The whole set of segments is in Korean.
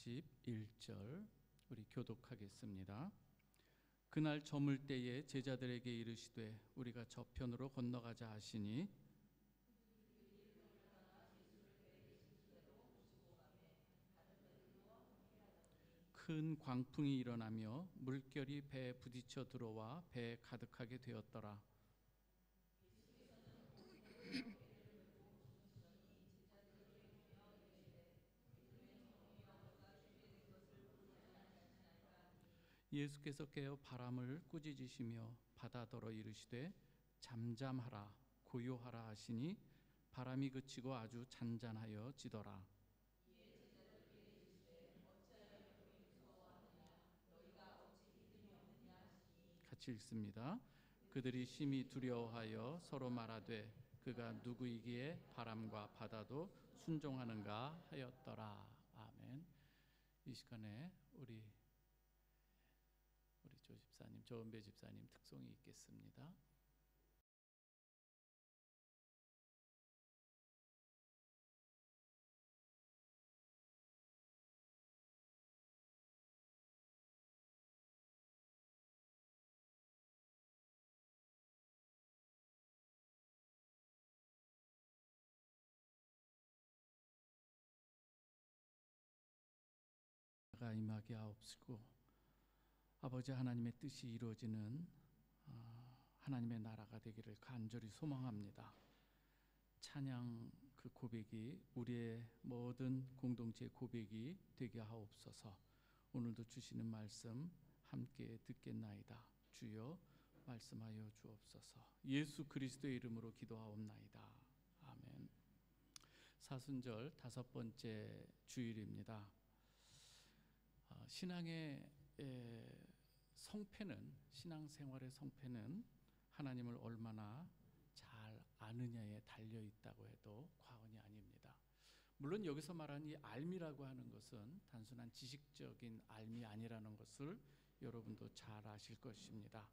41절 우리 교독하겠습니다. 그날 저물 때에 제자들에게 이르시되 우리가 저편으로 건너가자 하시니 큰 광풍이 일어나며 물결이 배에 부딪혀 들어와 배에 가득하게 되었더라. 예수께서 깨어 바람을 꾸짖으시며 바다더러 이르시되 잠잠하라 고요하라 하시니 바람이 그치고 아주 잔잔하여 지더라. 같이 읽습니다. 그들이 심히 두려워하여 서로 말하되 그가 누구이기에 바람과 바다도 순종하는가 하였더라. 아멘. 이 시간에 우리 조 집사님, 조은배 집사님 특송이 있겠습니다. 가 임하게 하옵시고 아버지 하나님의 뜻이 이루어지는 하나님의 나라가 되기를 간절히 소망합니다. 찬양 그 고백이 우리의 모든 공동체의 고백이 되게 하옵소서. 오늘도 주시는 말씀 함께 듣겠나이다. 주여 말씀하여 주옵소서. 예수 그리스도의 이름으로 기도하옵나이다. 아멘. 사순절 5번째 주일입니다. 신앙의 성패는, 신앙생활의 성패는 하나님을 얼마나 잘 아느냐에 달려 있다고 해도 과언이 아닙니다. 물론 여기서 말하는 이 알미라고 하는 것은 단순한 지식적인 알미 아니라는 것을 여러분도 잘 아실 것입니다.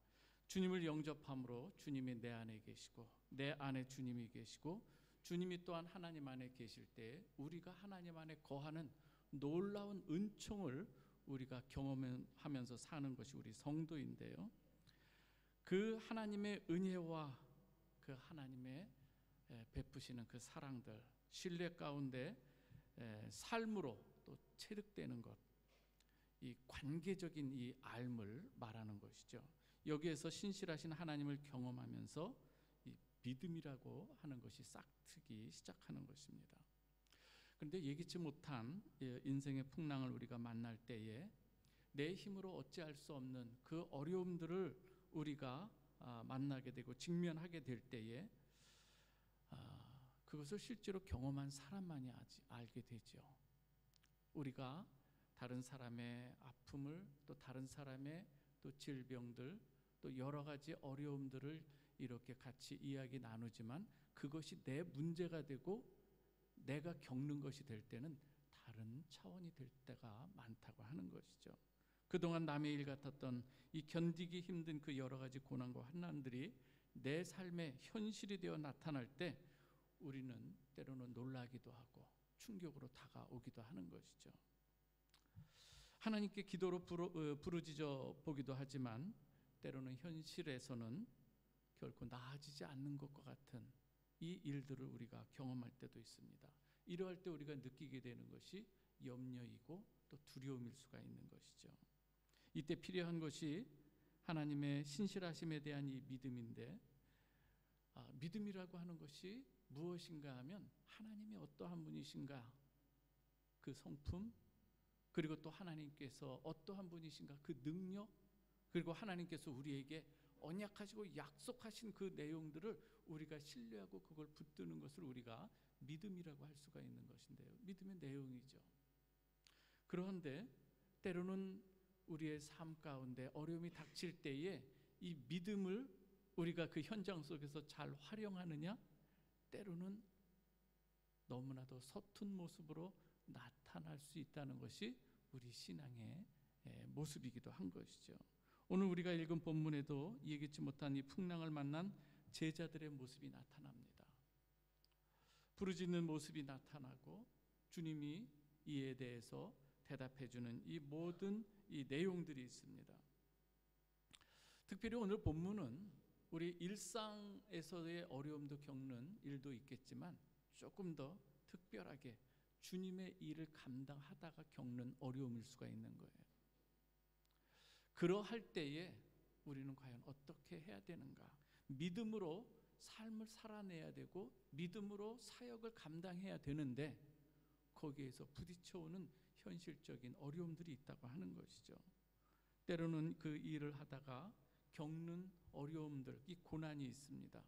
주님을 영접함으로 주님이 내 안에 계시고 내 안에 주님이 계시고 주님이 또한 하나님 안에 계실 때 우리가 하나님 안에 거하는 놀라운 은총을 우리가 경험하면서 사는 것이 우리 성도인데요. 그 하나님의 은혜와 그 하나님의 베푸시는 그 사랑들, 신뢰 가운데 삶으로 또 체득되는 것, 이 관계적인 이 알을 말하는 것이죠. 여기에서 신실하신 하나님을 경험하면서 이 믿음이라고 하는 것이 싹트기 시작하는 것입니다. 그런데 예기치 못한 인생의 풍랑을 우리가 만날 때에 내 힘으로 어찌할 수 없는 그 어려움들을 우리가 만나게 되고 직면하게 될 때에 그것을 실제로 경험한 사람만이 알게 되죠. 우리가 다른 사람의 아픔을 또 다른 사람의 또 질병들 또 여러 가지 어려움들을 이렇게 같이 이야기 나누지만 그것이 내 문제가 되고 내가 겪는 것이 될 때는 다른 차원이 될 때가 많다고 하는 것이죠. 그동안 남의 일 같았던 이 견디기 힘든 그 여러 가지 고난과 환난들이 내 삶의 현실이 되어 나타날 때 우리는 때로는 놀라기도 하고 충격으로 다가오기도 하는 것이죠. 하나님께 기도로 부르짖어 보기도 하지만 때로는 현실에서는 결코 나아지지 않는 것과 같은 이 일들을 우리가 경험할 때도 있습니다. 이러할 때 우리가 느끼게 되는 것이 염려이고 또 두려움일 수가 있는 것이죠. 이때 필요한 것이 하나님의 신실하심에 대한 이 믿음인데 믿음이라고 하는 것이 무엇인가 하면 하나님이 어떠한 분이신가 그 성품 그리고 또 하나님께서 어떠한 분이신가 그 능력 그리고 하나님께서 우리에게 언약하시고 약속하신 그 내용들을 우리가 신뢰하고 그걸 붙드는 것을 우리가 믿음이라고 할 수가 있는 것인데요. 믿음의 내용이죠. 그런데 때로는 우리의 삶 가운데 어려움이 닥칠 때에 이 믿음을 우리가 그 현장 속에서 잘 활용하느냐? 때로는 너무나도 서툰 모습으로 나타날 수 있다는 것이 우리 신앙의 모습이기도 한 것이죠. 오늘 우리가 읽은 본문에도 예기치 못한 이 풍랑을 만난 제자들의 모습이 나타납니다. 부르짖는 모습이 나타나고 주님이 이에 대해서 대답해 주는 이 모든 이 내용들이 있습니다. 특별히 오늘 본문은 우리 일상에서의 어려움도 겪는 일도 있겠지만 조금 더 특별하게 주님의 일을 감당하다가 겪는 어려움일 수가 있는 거예요. 그러할 때에 우리는 과연 어떻게 해야 되는가? 믿음으로 삶을 살아내야 되고 믿음으로 사역을 감당해야 되는데 거기에서 부딪혀오는 현실적인 어려움들이 있다고 하는 것이죠. 때로는 그 일을 하다가 겪는 어려움들, 이 고난이 있습니다.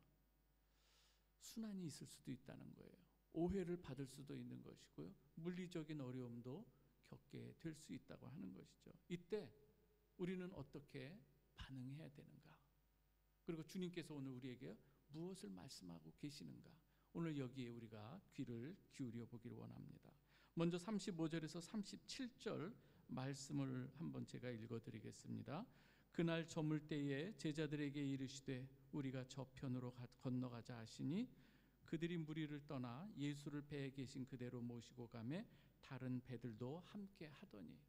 순환이 있을 수도 있다는 거예요. 오해를 받을 수도 있는 것이고요. 물리적인 어려움도 겪게 될 수 있다고 하는 것이죠. 이때 우리는 어떻게 반응해야 되는가? 그리고 주님께서 오늘 우리에게 무엇을 말씀하고 계시는가? 오늘 여기에 우리가 귀를 기울여 보기를 원합니다. 먼저 35절에서 37절 말씀을 한번 제가 읽어드리겠습니다. 그날 저물 때에 제자들에게 이르시되 우리가 저편으로 건너가자 하시니 그들이 무리를 떠나 예수를 배에 계신 그대로 모시고 가매 다른 배들도 함께 하더니.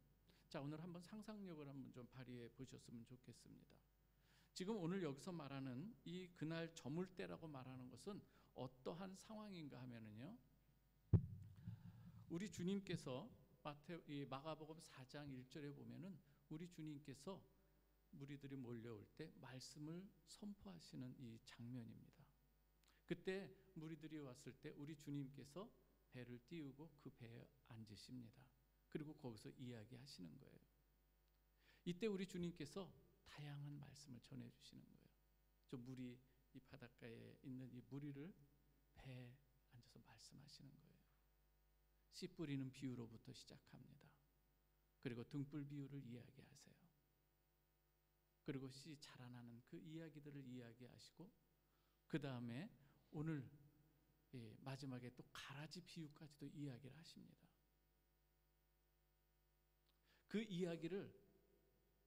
자, 오늘 한번 상상력을 한번 좀 발휘해 보셨으면 좋겠습니다. 지금 오늘 여기서 말하는 이 그날 저물 때라고 말하는 것은 어떠한 상황인가 하면은요, 우리 주님께서 마가복음 4장 1절에 보면은 우리 주님께서 무리들이 몰려올 때 말씀을 선포하시는 이 장면입니다. 그때 무리들이 왔을 때 우리 주님께서 배를 띄우고 그 배에 앉으십니다. 그리고 거기서 이야기하시는 거예요. 이때 우리 주님께서 다양한 말씀을 전해주시는 거예요. 저 물이 이 바닷가에 있는 이 무리를 배에 앉아서 말씀하시는 거예요. 씨 뿌리는 비유로부터 시작합니다. 그리고 등불 비유를 이야기하세요. 그리고 씨 자라나는 그 이야기들을 이야기하시고 그 다음에 오늘 마지막에 또 가라지 비유까지도 이야기를 하십니다. 그 이야기를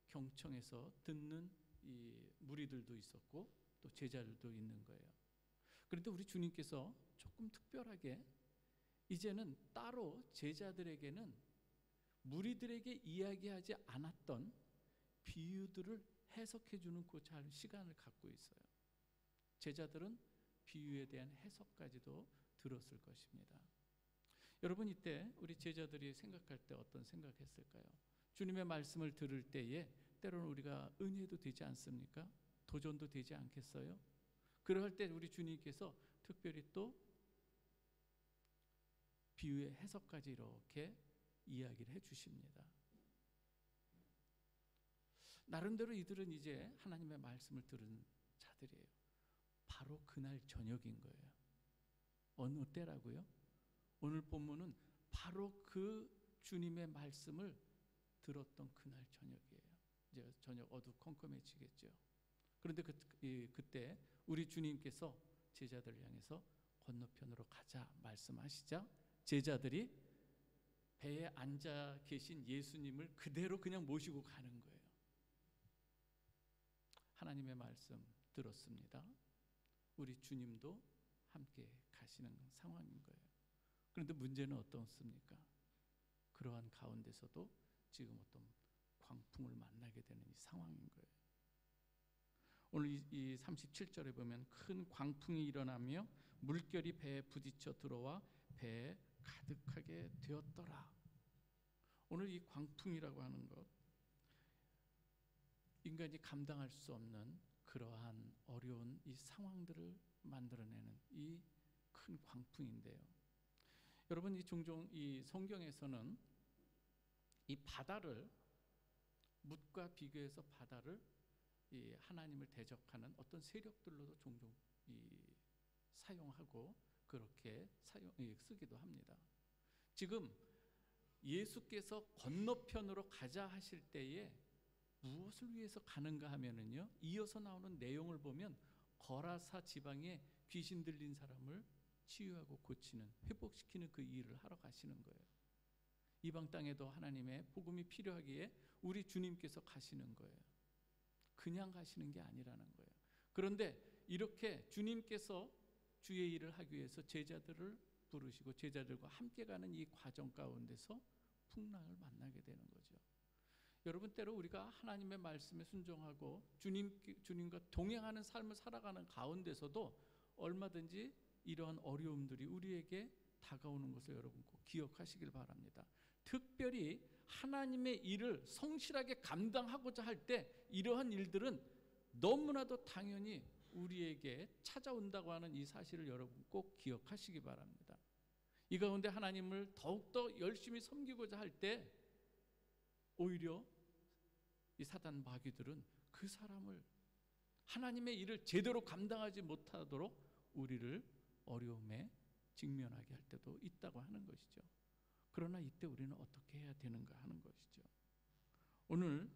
경청해서 듣는 이 무리들도 있었고 또 제자들도 있는 거예요. 그런데 우리 주님께서 조금 특별하게 이제는 따로 제자들에게는 무리들에게 이야기하지 않았던 비유들을 해석해 주는 그 시간을 갖고 있어요. 제자들은 비유에 대한 해석까지도 들었을 것입니다. 여러분, 이때 우리 제자들이 생각할 때 어떤 생각했을까요? 주님의 말씀을 들을 때에 때로는 우리가 은혜도 되지 않습니까? 도전도 되지 않겠어요? 그럴 때 우리 주님께서 특별히 또 비유의 해석까지 이렇게 이야기를 해 주십니다. 나름대로 이들은 이제 하나님의 말씀을 들은 자들이에요. 바로 그날 저녁인 거예요. 어느 때라고요? 오늘 본문은 바로 그 주님의 말씀을 들었던 그날 저녁이에요. 이제 저녁 어두컴컴해지겠죠. 그런데 그때 우리 주님께서 제자들을 향해서 건너편으로 가자 말씀하시자 제자들이 배에 앉아 계신 예수님을 그대로 그냥 모시고 가는 거예요. 하나님의 말씀 들었습니다. 우리 주님도 함께 가시는 상황인 거예요. 그런데 문제는 어떻습니까? 그러한 가운데서도 지금 어떤 광풍을 만나게 되는 이 상황인 거예요. 오늘 이 37절에 보면 큰 광풍이 일어나며 물결이 배에 부딪혀 들어와 배에 가득하게 되었더라. 오늘 이 광풍이라고 하는 것, 인간이 감당할 수 없는 그러한 어려운 이 상황들을 만들어내는 이 큰 광풍인데요. 여러분, 이 종종 이 성경에서는 이 바다를 뭇과 비교해서 바다를 이 하나님을 대적하는 어떤 세력들로도 종종 사용하고 그렇게 쓰기도 합니다. 지금 예수께서 건너편으로 가자 하실 때에 무엇을 위해서 가는가 하면은요, 이어서 나오는 내용을 보면 거라사 지방에 귀신 들린 사람을 치유하고 고치는, 회복시키는 그 일을 하러 가시는 거예요. 이방 땅에도 하나님의 복음이 필요하기에 우리 주님께서 가시는 거예요. 그냥 가시는 게 아니라는 거예요. 그런데 이렇게 주님께서 주의 일을 하기 위해서 제자들을 부르시고 제자들과 함께 가는 이 과정 가운데서 풍랑을 만나게 되는 거죠. 여러분, 때로 우리가 하나님의 말씀에 순종하고 주님과 동행하는 삶을 살아가는 가운데서도 얼마든지 이러한 어려움들이 우리에게 다가오는 것을 여러분 꼭 기억하시길 바랍니다. 특별히 하나님의 일을 성실하게 감당하고자 할 때 이러한 일들은 너무나도 당연히 우리에게 찾아온다고 하는 이 사실을 여러분 꼭 기억하시기 바랍니다. 이 가운데 하나님을 더욱더 열심히 섬기고자 할 때 오히려 이 사단 마귀들은 그 사람을 하나님의 일을 제대로 감당하지 못하도록 우리를 어려움에 직면하게 할 때도 있다고 하는 것이죠. 그러나 이때 우리는 어떻게 해야 되는가 하는 것이죠. 오늘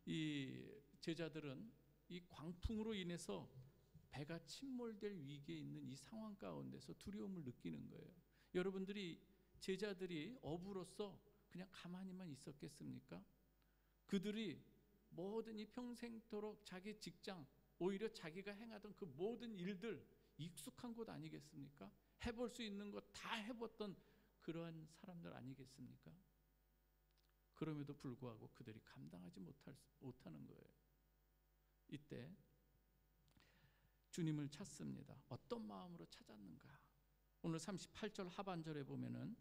이 제자들은 이 광풍으로 인해서 배가 침몰될 위기에 있는 이 상황 가운데서 두려움을 느끼는 거예요. 여러분들이 제자들이 어부로서 그냥 가만히만 있었겠습니까? 그들이 모든 이 평생토록 자기 직장, 오히려 자기가 행하던 그 모든 일들 익숙한 곳 아니겠습니까? 해볼 수 있는 것 다 해봤던 그러한 사람들 아니겠습니까? 그럼에도 불구하고 그들이 감당하지 못하는 거예요. 이때 주님을 찾습니다. 어떤 마음으로 찾았는가? 오늘 38절 하반절에 보면은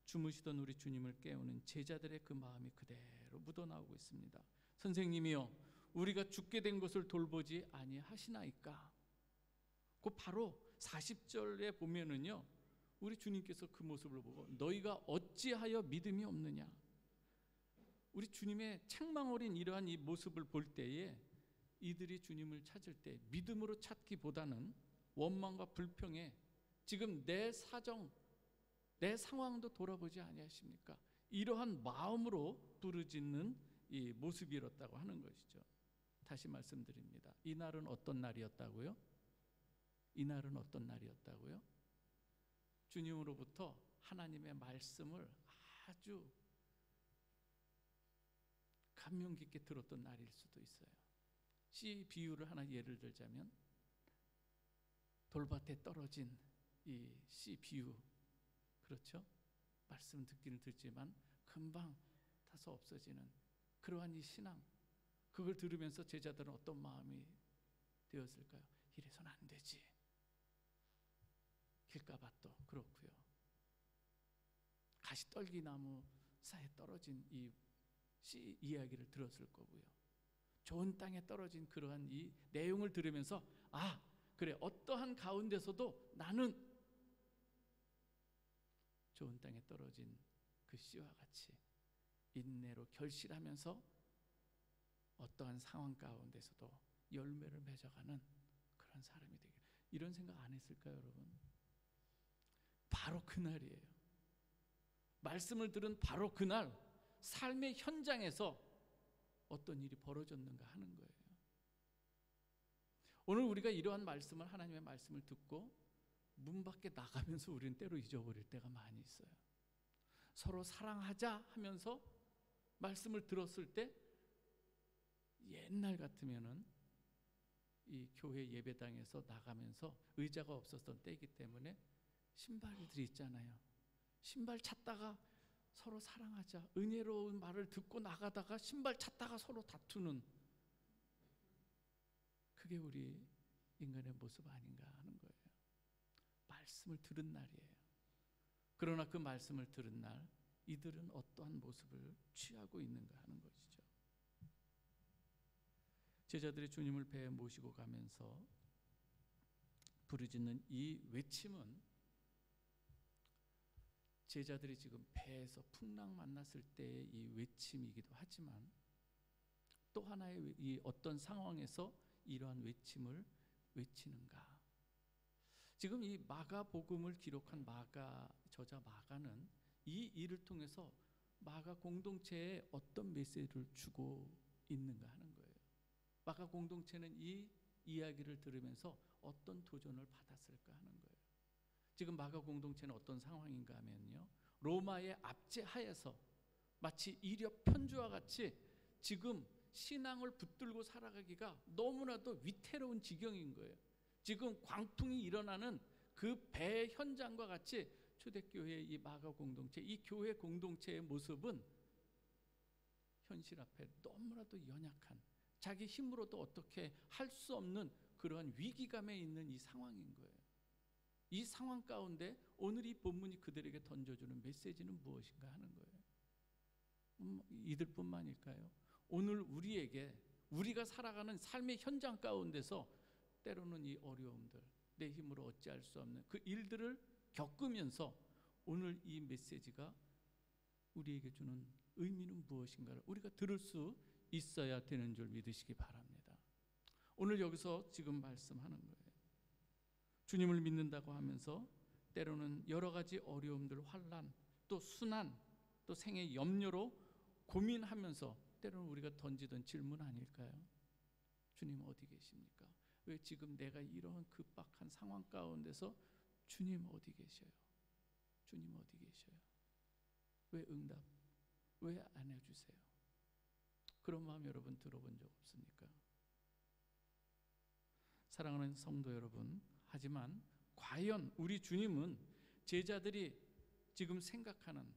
주무시던 우리 주님을 깨우는 제자들의 그 마음이 그대로 묻어나오고 있습니다. 선생님이여, 우리가 죽게 된 것을 돌보지 아니하시나이까? 그 바로 40절에 보면은요, 우리 주님께서 그 모습을 보고 너희가 어찌하여 믿음이 없느냐? 우리 주님의 책망 어린 이러한 이 모습을 볼 때에 이들이 주님을 찾을 때 믿음으로 찾기보다는 원망과 불평에 지금 내 사정, 내 상황도 돌아보지 아니하십니까? 이러한 마음으로 부르짖는 이 모습이었다고 하는 것이죠. 다시 말씀드립니다. 이 날은 어떤 날이었다고요? 이 날은 어떤 날이었다고요? 주님으로부터 하나님의 말씀을 아주 감명 깊게 들었던 날일 수도 있어요. 씨 비유를 하나 예를 들자면 돌밭에 떨어진 이 씨 비유, 그렇죠? 말씀 듣기는 듣지만 금방 타서 없어지는 그러한 이 신앙, 그걸 들으면서 제자들은 어떤 마음이 되었을까요? 이래서는 안 되지. 길가밭도 그렇고요. 가시떨기나무 사이에 떨어진 이 씨 이야기를 들었을 거고요. 좋은 땅에 떨어진 그러한 이 내용을 들으면서 아, 그래, 어떠한 가운데서도 나는 좋은 땅에 떨어진 그 씨와 같이 인내로 결실하면서 어떠한 상황 가운데서도 열매를 맺어가는 그런 사람이 되길, 이런 생각 안 했을까요, 여러분? 바로 그날이에요. 말씀을 들은 바로 그날 삶의 현장에서 어떤 일이 벌어졌는가 하는 거예요. 오늘 우리가 이러한 말씀을, 하나님의 말씀을 듣고 문 밖에 나가면서 우리는 때로 잊어버릴 때가 많이 있어요. 서로 사랑하자 하면서 말씀을 들었을 때 옛날 같으면은 이 교회 예배당에서 나가면서 의자가 없었던 때이기 때문에 신발들이 있잖아요. 신발 찾다가 서로 사랑하자, 은혜로운 말을 듣고 나가다가 신발 찾다가 서로 다투는, 그게 우리 인간의 모습 아닌가 하는 거예요. 말씀을 들은 날이에요. 그러나 그 말씀을 들은 날 이들은 어떠한 모습을 취하고 있는가 하는 것이죠. 제자들이 주님을 배에 모시고 가면서 부르짖는 이 외침은 제자들이 지금 배에서 풍랑 만났을 때의 이 외침이기도 하지만 또 하나의 이 어떤 상황에서 이러한 외침을 외치는가? 지금 이 마가복음을 기록한 저자 마가는 이 일을 통해서 마가 공동체에 어떤 메시지를 주고 있는가 하는 거예요. 마가 공동체는 이 이야기를 들으면서 어떤 도전을 받았을까 하는 거예요. 지금 마가 공동체는 어떤 상황인가 하면요, 로마의 압제하에서 마치 이력 편주와 같이 지금 신앙을 붙들고 살아가기가 너무나도 위태로운 지경인 거예요. 지금 광풍이 일어나는 그 배 현장과 같이 초대교회의 이 마가 공동체, 이 교회 공동체의 모습은 현실 앞에 너무나도 연약한, 자기 힘으로도 어떻게 할 수 없는 그러한 위기감에 있는 이 상황인 거예요. 이 상황 가운데 오늘 이 본문이 그들에게 던져주는 메시지는 무엇인가 하는 거예요. 이들뿐만일까요? 오늘 우리가 살아가는 삶의 현장 가운데서 때로는 이 어려움들, 내 힘으로 어찌할 수 없는 그 일들을 겪으면서 오늘 이 메시지가 우리에게 주는 의미는 무엇인가를 우리가 들을 수 있어야 되는 줄 믿으시기 바랍니다. 오늘 여기서 지금 말씀하는 거예요. 주님을 믿는다고 하면서 때로는 여러 가지 어려움들, 환난, 또 순환, 또 생의 염려로 고민하면서 때로는 우리가 던지던 질문 아닐까요? 주님 어디 계십니까? 왜 지금 내가 이런 급박한 상황 가운데서 주님 어디 계셔요? 주님 어디 계셔요? 왜 응답? 왜 안 해주세요? 그런 마음 여러분 들어본 적 없습니까? 사랑하는 성도 여러분, 하지만 과연 우리 주님은 제자들이 지금 생각하는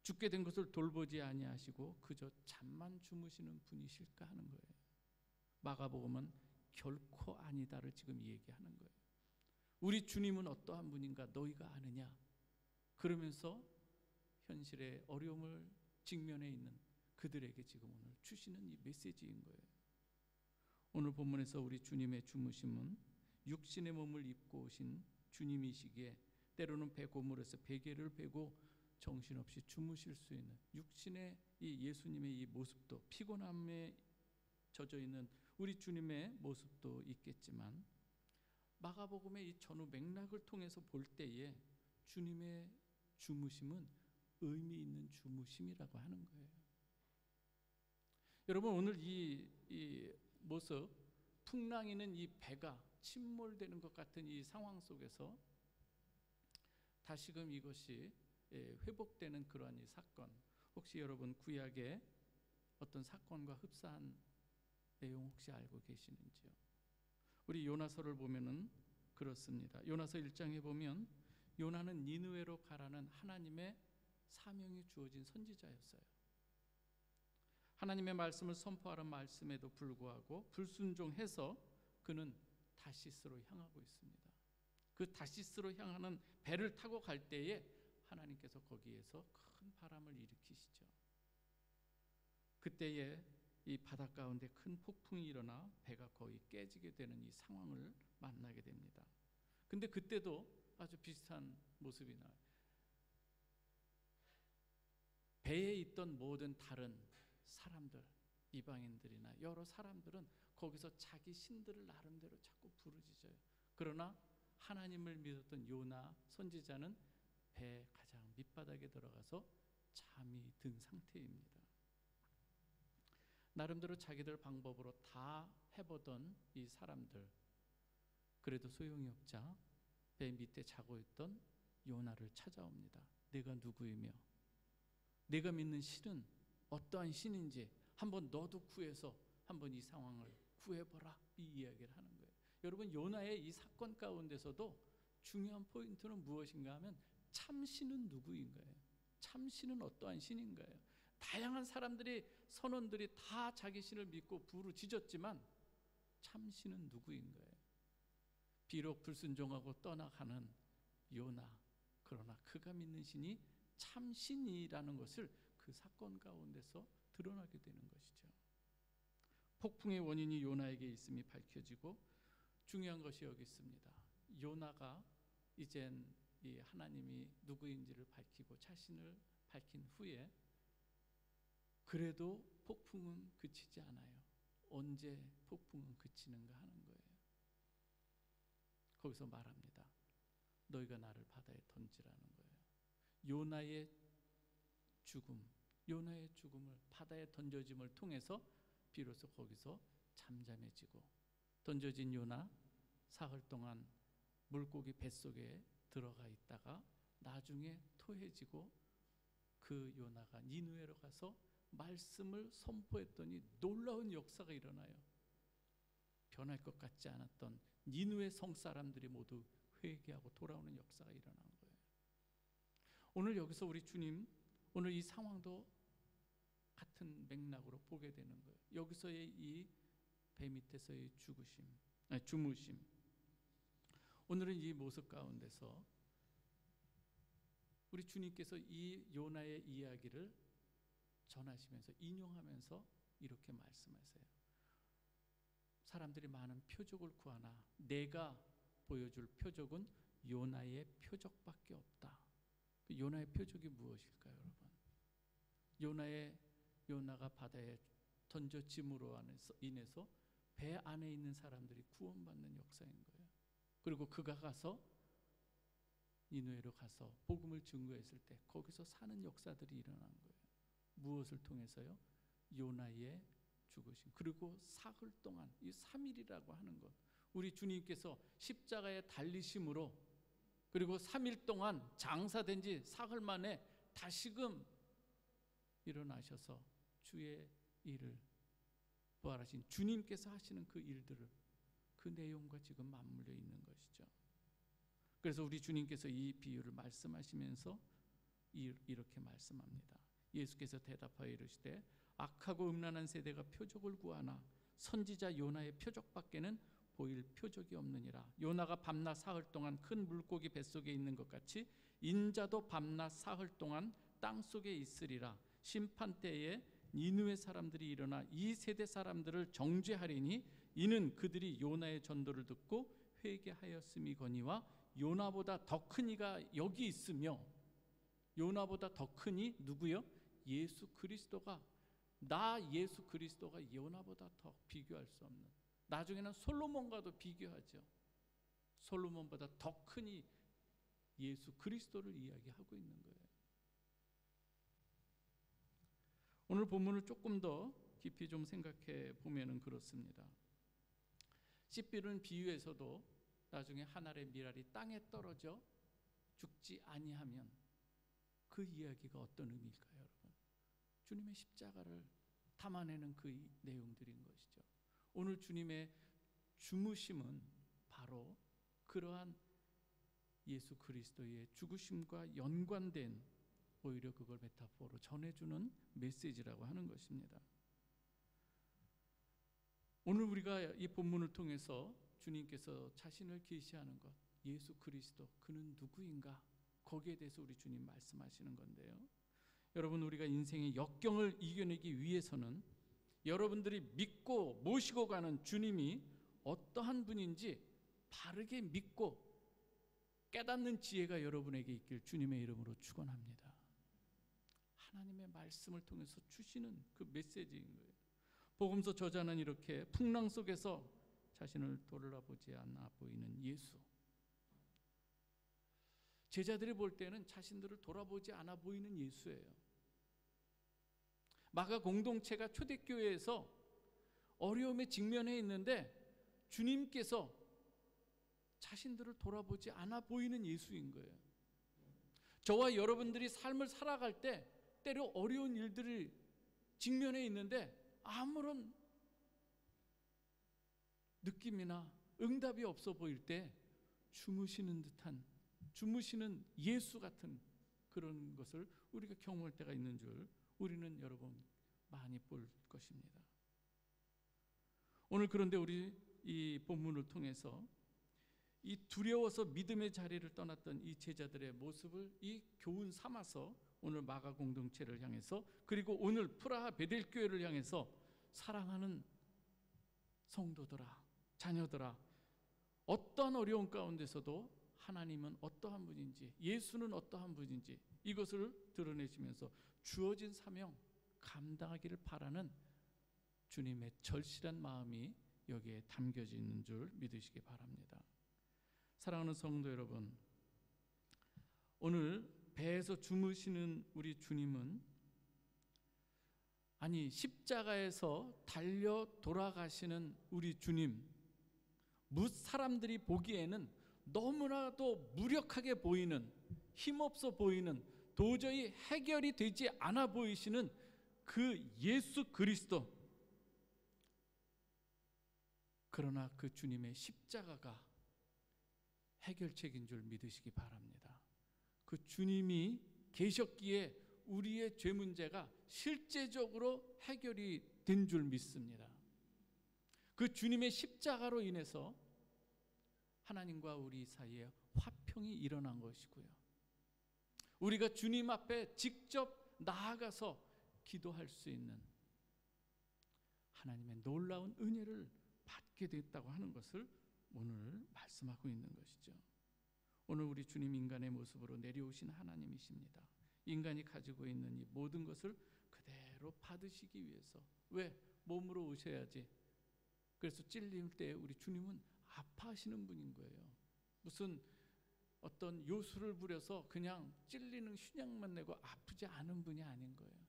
죽게 된 것을 돌보지 아니하시고 그저 잠만 주무시는 분이실까 하는 거예요. 마가복음은 결코 아니다를 지금 얘기하는 거예요. 우리 주님은 어떠한 분인가 너희가 아느냐? 그러면서 현실의 어려움을 직면해 있는 그들에게 지금 오늘 주시는 이 메시지인 거예요. 오늘 본문에서 우리 주님의 주무심은 육신의 몸을 입고 오신 주님이시기에 때로는 배 고물에서 베개를 베고 정신없이 주무실 수 있는 육신의 이 예수님의 이 모습도, 피곤함에 젖어 있는 우리 주님의 모습도 있겠지만, 마가복음의 이 전후 맥락을 통해서 볼 때에 주님의 주무심은 의미 있는 주무심이라고 하는 거예요. 여러분, 오늘 이 모습, 풍랑이는 이 배가 침몰되는 것 같은 이 상황 속에서 다시금 이것이 회복되는 그러한 이 사건, 혹시 여러분 구약의 어떤 사건과 흡사한 내용 혹시 알고 계시는지요? 우리 요나서를 보면은 그렇습니다. 요나서 1장에 보면 요나는 니느웨로 가라는 하나님의 사명이 주어진 선지자였어요. 하나님의 말씀을 선포하는 말씀에도 불구하고 불순종해서 그는 다시스로 향하고 있습니다. 그 다시스로 향하는 배를 타고 갈 때에 하나님께서 거기에서 큰 바람을 일으키시죠. 그때에 이 바다 가운데 큰 폭풍이 일어나 배가 거의 깨지게 되는 이 상황을 만나게 됩니다. 근데 그때도 아주 비슷한 모습이 나와요. 배에 있던 모든 다른 사람들, 이방인들이나 여러 사람들은 거기서 자기 신들을 나름대로 자꾸 부르짖어요. 그러나 하나님을 믿었던 요나 선지자는 배 가장 밑바닥에 들어가서 잠이 든 상태입니다. 나름대로 자기들 방법으로 다 해보던 이 사람들, 그래도 소용이 없자 배 밑에 자고 있던 요나를 찾아옵니다. 내가 누구이며 내가 믿는 신은 어떠한 신인지 한번 너도 구해서 한번 이 상황을 구해보라, 이 이야기를 하는 거예요. 여러분, 요나의 이 사건 가운데서도 중요한 포인트는 무엇인가 하면 참신은 누구인가요? 참신은 어떠한 신인가요? 다양한 사람들이, 선원들이 다 자기 신을 믿고 부르짖었지만 참신은 누구인가요? 비록 불순종하고 떠나가는 요나, 그러나 그가 믿는 신이 참신이라는 것을 그 사건 가운데서 드러나게 되는 것이죠. 폭풍의 원인이 요나에게 있음이 밝혀지고, 중요한 것이 여기 있습니다. 요나가 이젠 이 하나님이 누구인지를 밝히고 자신을 밝힌 후에 그래도 폭풍은 그치지 않아요. 언제 폭풍은 그치는가 하는 거예요. 거기서 말합니다. 너희가 나를 바다에 던지라는 거예요. 요나의 죽음을 바다에 던져짐을 통해서 비로소 거기서 잠잠해지고, 던져진 요나 사흘 동안 물고기 뱃속에 들어가 있다가 나중에 토해지고, 그 요나가 니느웨로 가서 말씀을 선포했더니 놀라운 역사가 일어나요. 변할 것 같지 않았던 니느웨 성 사람들이 모두 회개하고 돌아오는 역사가 일어난 거예요. 오늘 여기서 우리 주님, 오늘 이 상황도 같은 맥락으로 보게 되는 거예요. 여기서의 이 배 밑에서의 주무심. 오늘은 이 모습 가운데서 우리 주님께서 이 요나의 이야기를 전하시면서 인용하면서 이렇게 말씀하세요. 사람들이 많은 표적을 구하나 내가 보여줄 표적은 요나의 표적밖에 없다. 요나의 표적이 무엇일까요, 여러분? 요나가 바다에 던져짐으로 인해서 배 안에 있는 사람들이 구원받는 역사인 거예요. 그리고 그가 가서 니느웨로 가서 복음을 증거했을 때 거기서 사는 역사들이 일어난 거예요. 무엇을 통해서요? 요나의 죽으심. 그리고 사흘 동안, 이 3일이라고 하는 것, 우리 주님께서 십자가에 달리심으로, 그리고 3일 동안 장사된 지 사흘 만에 다시금 일어나셔서 주의 일을, 부활하신 주님께서 하시는 그 일들을, 그 내용과 지금 맞물려 있는 것이죠. 그래서 우리 주님께서 이 비유를 말씀하시면서 이렇게 말씀합니다. 예수께서 대답하여 이르시되 악하고 음란한 세대가 표적을 구하나 선지자 요나의 표적밖에는 보일 표적이 없느니라. 요나가 밤낮 사흘 동안 큰 물고기 뱃속에 있는 것 같이 인자도 밤낮 사흘 동안 땅속에 있으리라. 심판 때에 니느웨 사람들이 일어나 이 세대 사람들을 정죄하리니 이는 그들이 요나의 전도를 듣고 회개하였음이거니와 요나보다 더 큰 이가 여기 있으며, 요나보다 더 큰 이 누구요? 예수 그리스도가, 예수 그리스도가 요나보다 더 비교할 수 없는, 나중에는 솔로몬과도 비교하죠. 솔로몬보다 더 큰 이 예수 그리스도를 이야기하고 있는 거예요. 오늘 본문을 조금 더 깊이 좀 생각해 보면은 그렇습니다. 씨 뿌리는 비유에서도 나중에 한 알의 밀알이 땅에 떨어져 죽지 아니하면 그 이야기가 어떤 의미일까요, 여러분? 주님의 십자가를 담아내는 그 내용들인 것이죠. 오늘 주님의 주무심은 바로 그러한 예수 그리스도의 죽으심과 연관된, 오히려 그걸 메타포로 전해주는 메시지라고 하는 것입니다. 오늘 우리가 이 본문을 통해서 주님께서 자신을 계시하는 것, 예수 그리스도, 그는 누구인가, 거기에 대해서 우리 주님 말씀하시는 건데요. 여러분, 우리가 인생의 역경을 이겨내기 위해서는 여러분들이 믿고 모시고 가는 주님이 어떠한 분인지 바르게 믿고 깨닫는 지혜가 여러분에게 있길 주님의 이름으로 축원합니다. 하나님의 말씀을 통해서 주시는 그 메시지인 거예요. 복음서 저자는 이렇게 풍랑 속에서 자신을 돌아보지 않아 보이는 예수, 제자들이 볼 때는 자신들을 돌아보지 않아 보이는 예수예요. 마가 공동체가 초대교회에서 어려움에 직면해 있는데 주님께서 자신들을 돌아보지 않아 보이는 예수인 거예요. 저와 여러분들이 삶을 살아갈 때 때로 어려운 일들을 직면해 있는데 아무런 느낌이나 응답이 없어 보일 때 주무시는 듯한, 주무시는 예수 같은 그런 것을 우리가 경험할 때가 있는 줄 우리는 여러분 많이 볼 것입니다. 오늘 그런데 우리 이 본문을 통해서 이 두려워서 믿음의 자리를 떠났던 이 제자들의 모습을 이 교훈 삼아서 오늘 마가 공동체를 향해서, 그리고 오늘 프라하 베델 교회를 향해서 사랑하는 성도들아, 자녀들아, 어떠한 어려움 가운데서도 하나님은 어떠한 분인지, 예수는 어떠한 분인지 이것을 드러내시면서 주어진 사명 감당하기를 바라는 주님의 절실한 마음이 여기에 담겨져 있는 줄 믿으시기 바랍니다. 사랑하는 성도 여러분, 오늘 배에서 주무시는 우리 주님은, 아니 십자가에서 달려 돌아가시는 우리 주님, 사람들이 보기에는 너무나도 무력하게 보이는, 힘없어 보이는, 도저히 해결이 되지 않아 보이시는 그 예수 그리스도, 그러나 그 주님의 십자가가 해결책인 줄 믿으시기 바랍니다. 그 주님이 계셨기에 우리의 죄 문제가 실제적으로 해결이 된 줄 믿습니다. 그 주님의 십자가로 인해서 하나님과 우리 사이에 화평이 일어난 것이고요. 우리가 주님 앞에 직접 나아가서 기도할 수 있는 하나님의 놀라운 은혜를 받게 됐다고 하는 것을 오늘 말씀하고 있는 것이죠. 오늘 우리 주님 인간의 모습으로 내려오신 하나님이십니다. 인간이 가지고 있는 이 모든 것을 그대로 받으시기 위해서, 왜? 몸으로 오셔야지. 그래서 찔릴 때 우리 주님은 아파하시는 분인 거예요. 무슨 어떤 요술을 부려서 그냥 찔리는 흉약만 내고 아프지 않은 분이 아닌 거예요.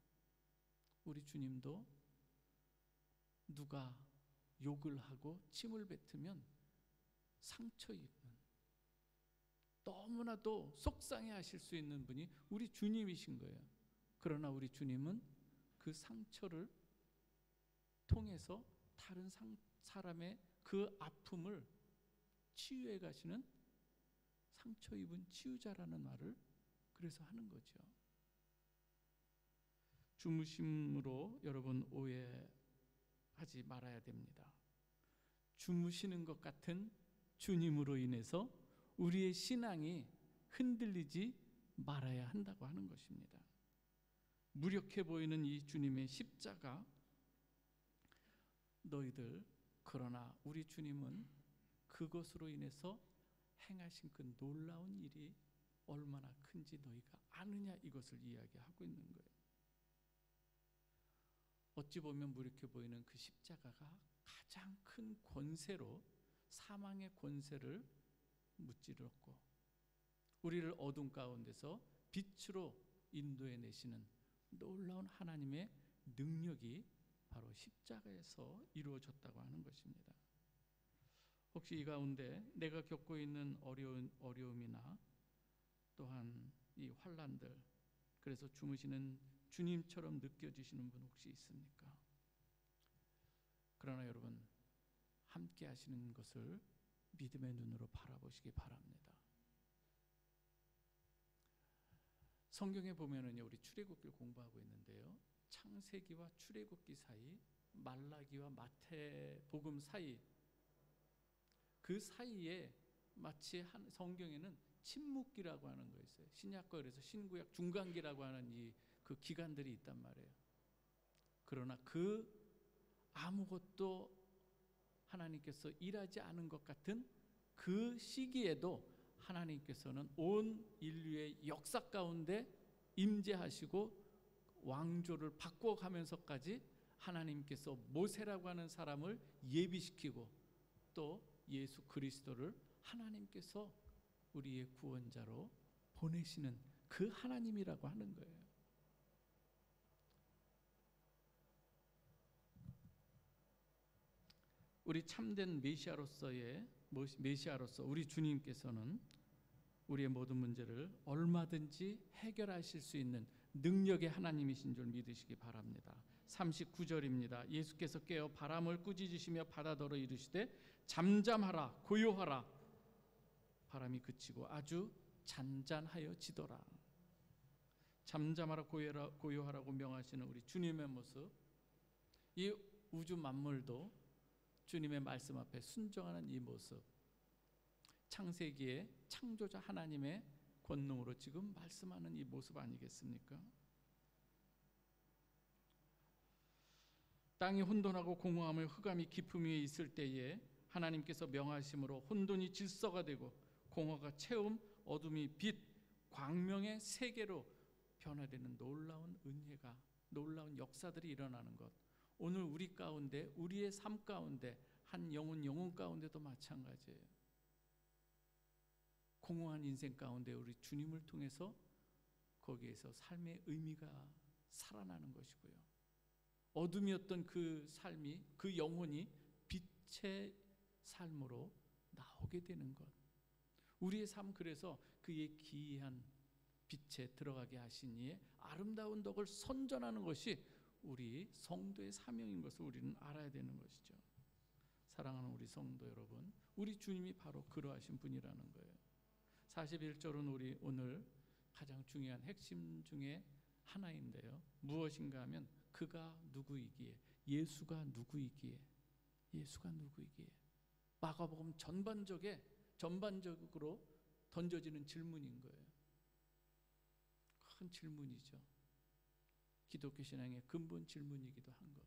우리 주님도 누가 욕을 하고 침을 뱉으면 상처 입는, 너무나도 속상해 하실 수 있는 분이 우리 주님이신 거예요. 그러나 우리 주님은 그 상처를 통해서 다른 사람의 그 아픔을 치유해 가시는 상처 입은 치유자라는 말을 그래서 하는 거죠. 주무심으로 여러분 오해하지 말아야 됩니다. 주무시는 것 같은 주님으로 인해서 우리의 신앙이 흔들리지 말아야 한다고 하는 것입니다. 무력해 보이는 이 주님의 십자가, 너희들 그러나 우리 주님은 그것으로 인해서 행하신 그 놀라운 일이 얼마나 큰지 너희가 아느냐, 이것을 이야기하고 있는 거예요. 어찌 보면 무력해 보이는 그 십자가가 가장 큰 권세로 사망의 권세를 무찌르었고 우리를 어둠 가운데서 빛으로 인도해 내시는 놀라운 하나님의 능력이 바로 십자가에서 이루어졌다고 하는 것입니다. 혹시 이 가운데 내가 겪고 있는 어려움이나 또한 이 환난들, 그래서 주무시는 주님처럼 느껴지시는 분 혹시 있습니까? 그러나 여러분, 함께 하시는 것을 믿음의 눈으로 바라보시기 바랍니다. 성경에 보면은요, 우리 출애굽기를 공부하고 있는데요, 창세기와 출애굽기 사이, 말라기와 마태복음 사이, 그 사이에 마치 성경에는 침묵기라고 하는 거 있어요. 신약과 그래서 신구약 중간기라고 하는 그 기간들이 있단 말이에요. 그러나 그 아무것도 하나님께서 일하지 않은 것 같은 그 시기에도 하나님께서는 온 인류의 역사 가운데 임재하시고 왕조를 바꿔가면서까지 하나님께서 모세라고 하는 사람을 예비시키고 또 예수 그리스도를 하나님께서 우리의 구원자로 보내시는 그 하나님이라고 하는 거예요. 우리 참된 메시아로서 우리 주님께서는 우리의 모든 문제를 얼마든지 해결하실 수 있는 능력의 하나님이신 줄 믿으시기 바랍니다. 39절입니다. 예수께서 깨어 바람을 꾸짖으시며 바다더러 이르시되 잠잠하라 고요하라. 바람이 그치고 아주 잔잔하여 지더라. 잠잠하라 고요하라고 명하시는 우리 주님의 모습, 이 우주 만물도 주님의 말씀 앞에 순종하는 이 모습, 창세기의 창조자 하나님의 권능으로 지금 말씀하는 이 모습 아니겠습니까? 땅이 혼돈하고 공허함을 흑암이 깊음 위에 있을 때에 하나님께서 명하심으로 혼돈이 질서가 되고 공허가 채움, 어둠이 빛, 광명의 세계로 변화되는 놀라운 은혜가, 놀라운 역사들이 일어나는 것, 오늘 우리 가운데, 우리의 삶 가운데, 한 영혼 가운데도 마찬가지예요. 공허한 인생 가운데 우리 주님을 통해서 거기에서 삶의 의미가 살아나는 것이고요, 어둠이었던 그 삶이, 그 영혼이 빛의 삶으로 나오게 되는 것, 우리의 삶, 그래서 그의 기이한 빛에 들어가게 하신 이의 아름다운 덕을 선전하는 것이 우리 성도의 사명인 것을 우리는 알아야 되는 것이죠. 사랑하는 우리 성도 여러분, 우리 주님이 바로 그러하신 분이라는 거예요. 41절은 우리 오늘 가장 중요한 핵심 중에 하나인데요. 무엇인가 하면 그가 누구이기에, 예수가 누구이기에, 예수가 누구이기에. 마가복음 전반적으로 던져지는 질문인 거예요. 큰 질문이죠. 기독교 신앙의 근본 질문이기도 한 것.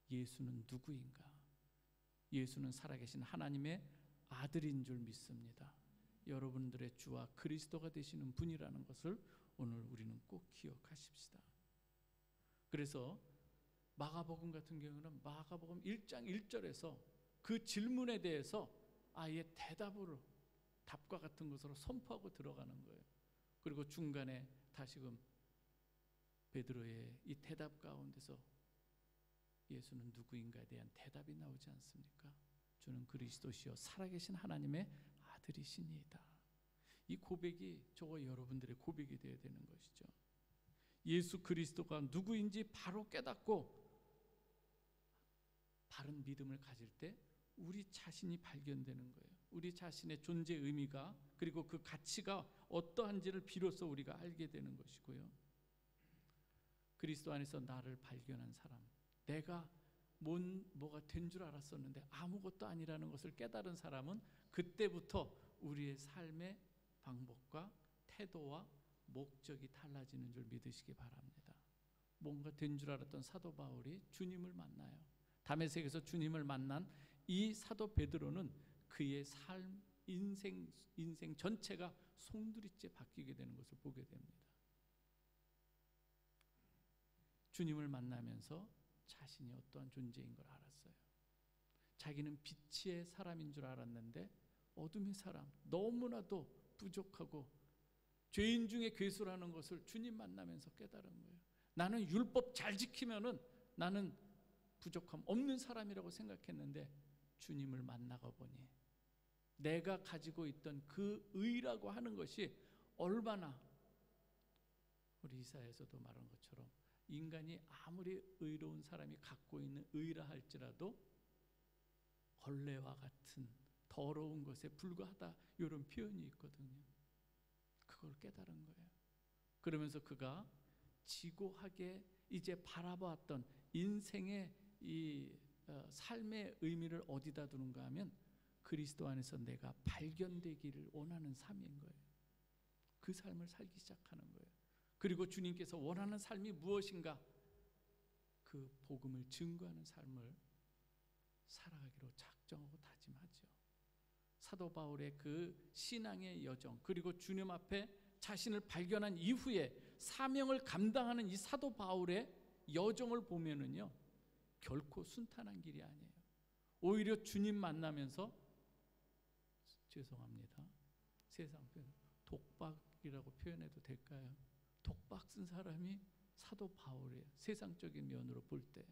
예수는 누구인가? 예수는 살아계신 하나님의 아들인 줄 믿습니다. 여러분들의 주와 그리스도가 되시는 분이라는 것을 오늘 우리는 꼭 기억하십시다. 그래서 마가복음 같은 경우는 마가복음 1장 1절에서 그 질문에 대해서 아예 답과 같은 것으로 선포하고 들어가는 거예요. 그리고 중간에 다시금 베드로의 이 대답 가운데서 예수는 누구인가에 대한 대답이 나오지 않습니까? 주는 그리스도시요 살아계신 하나님의 아들이시니이다. 이 고백이 저와 여러분들의 고백이 되어야 되는 것이죠. 예수 그리스도가 누구인지 바로 깨닫고 바른 믿음을 가질 때 우리 자신이 발견되는 거예요. 우리 자신의 존재 의미가, 그리고 그 가치가 어떠한지를 비로소 우리가 알게 되는 것이고요. 그리스도 안에서 나를 발견한 사람, 내가 뭐가 된 줄 알았었는데 아무것도 아니라는 것을 깨달은 사람은 그때부터 우리의 삶의 방법과 태도와 목적이 달라지는 줄 믿으시기 바랍니다. 뭔가 된 줄 알았던 사도 바울이 주님을 만나요. 다메섹에서 주님을 만난 이 사도 베드로는 그의 삶, 인생 전체가 송두리째 바뀌게 되는 것을 보게 됩니다. 주님을 만나면서 자신이 어떠한 존재인 걸 알았어요. 자기는 빛의 사람인 줄 알았는데 어둠의 사람, 너무나도 부족하고 죄인 중에 괴수라는 것을 주님 만나면서 깨달은 거예요. 나는 율법 잘 지키면은 나는 부족함 없는 사람이라고 생각했는데 주님을 만나고 보니 내가 가지고 있던 그 의라고 하는 것이 얼마나, 우리 이사야에서도 말한 것처럼 인간이 아무리 의로운 사람이 갖고 있는 의라 할지라도 걸레와 같은 더러운 것에 불과하다, 이런 표현이 있거든요. 그걸 깨달은 거예요. 그러면서 그가 지고하게 이제 바라보았던 인생의 이 삶의 의미를 어디다 두는가 하면 그리스도 안에서 내가 발견되기를 원하는 삶인 거예요. 그 삶을 살기 시작하는 거예요. 그리고 주님께서 원하는 삶이 무엇인가, 그 복음을 증거하는 삶을 살아가기로 작정하고 다짐하죠. 사도 바울의 그 신앙의 여정, 그리고 주님 앞에 자신을 발견한 이후에 사명을 감당하는 이 사도 바울의 여정을 보면은요, 결코 순탄한 길이 아니에요. 오히려 주님 만나면서, 죄송합니다, 세상 표현 독박이라고 표현해도 될까요? 독박 쓴 사람이 사도 바울이에요. 세상적인 면으로 볼 때.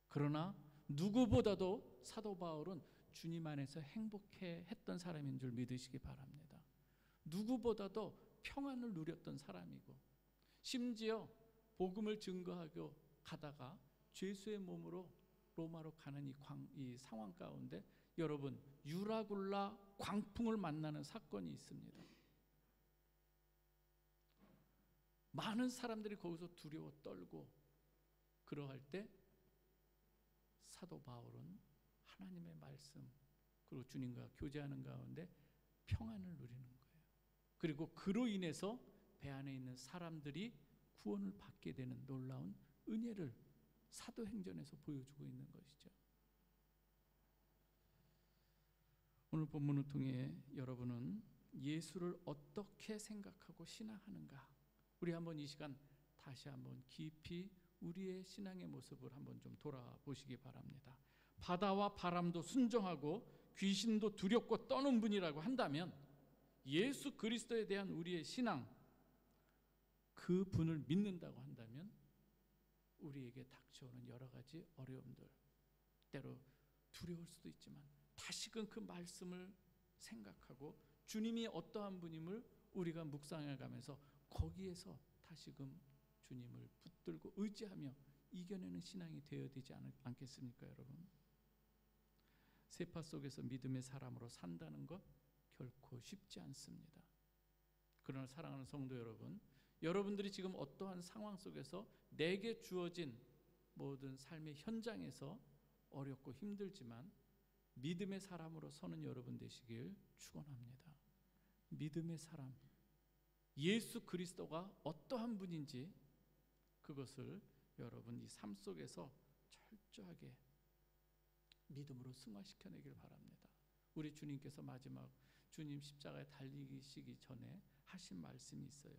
그러나 누구보다도 사도 바울은 주님 안에서 행복해 했던 사람인 줄 믿으시기 바랍니다. 누구보다도 평안을 누렸던 사람이고, 심지어 복음을 증거하고 가다가 죄수의 몸으로 로마로 가는 이 상황 가운데 여러분, 유라굴라 광풍을 만나는 사건이 있습니다. 많은 사람들이 거기서 두려워 떨고 그러할 때 사도 바울은 하나님의 말씀, 그리고 주님과 교제하는 가운데 평안을 누리는 거예요. 그리고 그로 인해서 배 안에 있는 사람들이 구원을 받게 되는 놀라운 은혜를 사도행전에서 보여주고 있는 것이죠. 오늘 본문을 통해 여러분은 예수를 어떻게 생각하고 신앙하는가, 우리 한번 이 시간 다시 한번 깊이 우리의 신앙의 모습을 한번 좀 돌아보시기 바랍니다. 바다와 바람도 순종하고 귀신도 두렵고 떠는 분이라고 한다면 예수 그리스도에 대한 우리의 신앙, 그 분을 믿는다고 한다면 우리에게 닥쳐오는 여러 가지 어려움들, 때로 두려울 수도 있지만 다시금 그 말씀을 생각하고 주님이 어떠한 분임을 우리가 묵상해가면서 거기에서 다시금 주님을 붙들고 의지하며 이겨내는 신앙이 되어야 되지 않겠습니까, 여러분? 세파 속에서 믿음의 사람으로 산다는 것 결코 쉽지 않습니다. 그러나 사랑하는 성도 여러분, 여러분들이 지금 어떠한 상황 속에서 내게 주어진 모든 삶의 현장에서 어렵고 힘들지만 믿음의 사람으로 서는 여러분 되시길 축원합니다. 믿음의 사람, 예수 그리스도가 어떠한 분인지 그것을 여러분 이 삶 속에서 철저하게 믿음으로 승화시켜내길 바랍니다. 우리 주님께서 마지막 주님 십자가에 달리시기 전에 하신 말씀이 있어요.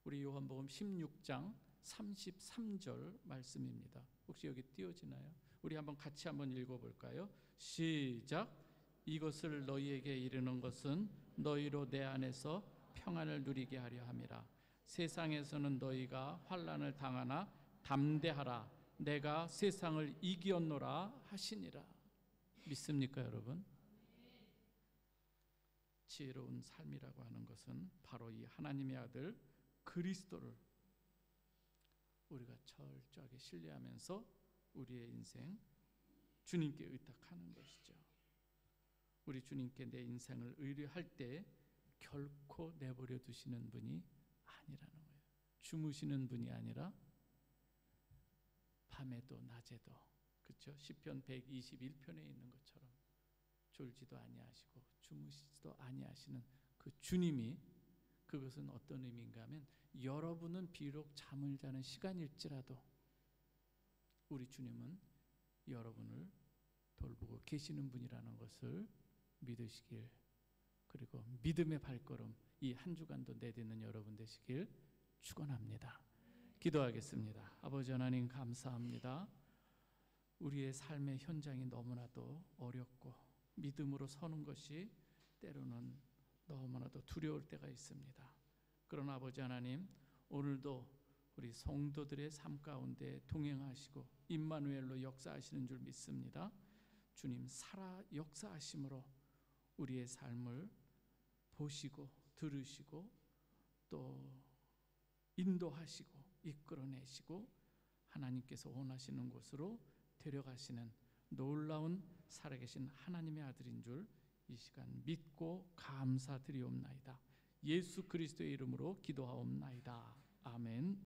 우리 요한복음 16장 33절 말씀입니다. 혹시 여기 띄어지나요? 우리 같이 한번 읽어볼까요? 시작. 이것을 너희에게 이르는 것은 너희로 내 안에서 평안을 누리게 하려 함이라. 세상에서는 너희가 환난을 당하나 담대하라. 내가 세상을 이기었노라 하시니라. 믿습니까, 여러분? 지혜로운 삶이라고 하는 것은 바로 이 하나님의 아들 그리스도를 우리가 철저하게 신뢰하면서 우리의 인생 주님께 의탁하는 것이죠. 우리 주님께 내 인생을 의뢰할 때 결코 내버려 두시는 분이 아니라는 거예요. 주무시는 분이 아니라 밤에도 낮에도, 그렇죠? 시편 121편에 있는 것처럼 졸지도 아니하시고 주무시지도 아니하시는 그 주님이, 그것은 어떤 의미인가 하면 여러분은 비록 잠을 자는 시간일지라도 우리 주님은 여러분을 돌보고 계시는 분이라는 것을 믿으시길, 그리고 믿음의 발걸음 이 한 주간도 내딛는 여러분 되시길 축원합니다. 기도하겠습니다. 아버지 하나님, 감사합니다. 우리의 삶의 현장이 너무나도 어렵고 믿음으로 서는 것이 때로는 너무나도 두려울 때가 있습니다. 그러나 아버지 하나님, 오늘도 우리 성도들의 삶 가운데 동행하시고 임마누엘로 역사하시는 줄 믿습니다. 주님 살아 역사하심으로 우리의 삶을 보시고 들으시고 또 인도하시고 이끌어내시고 하나님께서 원하시는 곳으로 데려가시는 놀라운 살아계신 하나님의 아들인 줄 이 시간 믿고 감사드리옵나이다. 예수 그리스도의 이름으로 기도하옵나이다. 아멘.